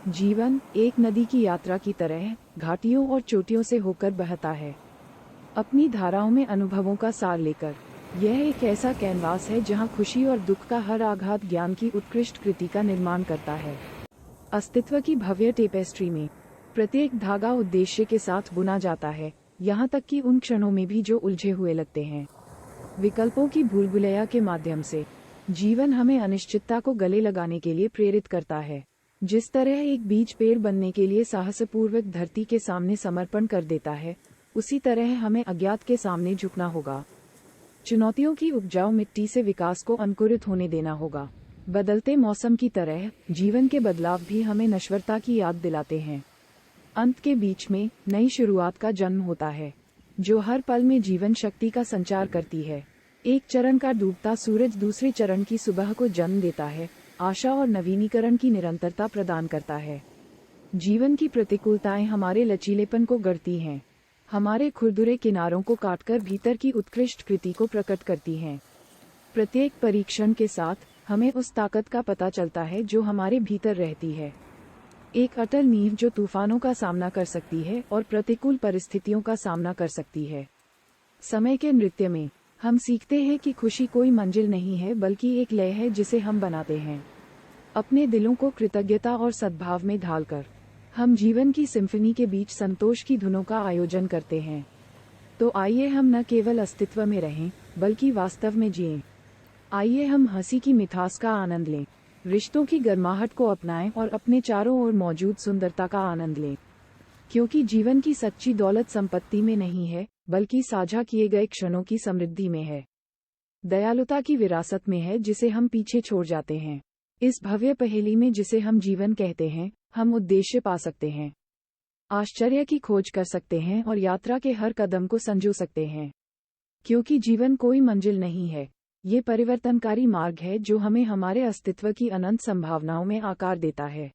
जीवन एक नदी की यात्रा की तरह घाटियों और चोटियों से होकर बहता है, अपनी धाराओं में अनुभवों का सार लेकर। यह एक ऐसा कैनवास है जहां खुशी और दुख का हर आघात ज्ञान की उत्कृष्ट कृति का निर्माण करता है। अस्तित्व की भव्य टेपेस्ट्री में प्रत्येक धागा उद्देश्य के साथ बुना जाता है, यहाँ तक कि उन क्षणों में भी जो उलझे हुए लगते हैं। विकल्पों की भूलभुलैया के माध्यम से जीवन हमें अनिश्चितता को गले लगाने के लिए प्रेरित करता है। जिस तरह एक बीज पेड़ बनने के लिए साहसपूर्वक धरती के सामने समर्पण कर देता है, उसी तरह हमें अज्ञात के सामने झुकना होगा। चुनौतियों की उपजाऊ मिट्टी से विकास को अंकुरित होने देना होगा। बदलते मौसम की तरह जीवन के बदलाव भी हमें नश्वरता की याद दिलाते हैं। अंत के बीच में नई शुरुआत का जन्म होता है, जो हर पल में जीवन शक्ति का संचार करती है। एक चरण का डूबता सूरज दूसरे चरण की सुबह को जन्म देता है, आशा और नवीनीकरण की निरंतरता प्रदान करता है। जीवन की प्रतिकूलताएं हमारे लचीलेपन को गढ़ती हैं, हमारे खुरदुरे किनारों को काटकर भीतर की उत्कृष्ट कृति को प्रकट करती हैं। प्रत्येक परीक्षण के साथ हमें उस ताकत का पता चलता है जो हमारे भीतर रहती है। एक अटल नींव जो तूफानों का सामना कर सकती है और प्रतिकूल परिस्थितियों का सामना कर सकती है। समय के नृत्य में हम सीखते हैं कि खुशी कोई मंजिल नहीं है, बल्कि एक लय है जिसे हम बनाते हैं। अपने दिलों को कृतज्ञता और सद्भाव में ढालकर हम जीवन की सिम्फनी के बीच संतोष की धुनों का आयोजन करते हैं। तो आइए हम न केवल अस्तित्व में रहें, बल्कि वास्तव में जिएं। आइए हम हंसी की मिठास का आनंद लें, रिश्तों की गर्माहट को अपनाएं और अपने चारों ओर मौजूद सुंदरता का आनंद लें। क्योंकि जीवन की सच्ची दौलत संपत्ति में नहीं है, बल्कि साझा किए गए क्षणों की समृद्धि में है। दयालुता की विरासत में है जिसे हम पीछे छोड़ जाते हैं। इस भव्य पहेली में जिसे हम जीवन कहते हैं, हम उद्देश्य पा सकते हैं, आश्चर्य की खोज कर सकते हैं और यात्रा के हर कदम को संजो सकते हैं। क्योंकि जीवन कोई मंजिल नहीं है, ये परिवर्तनकारी मार्ग है जो हमें हमारे अस्तित्व की अनंत संभावनाओं में आकार देता है।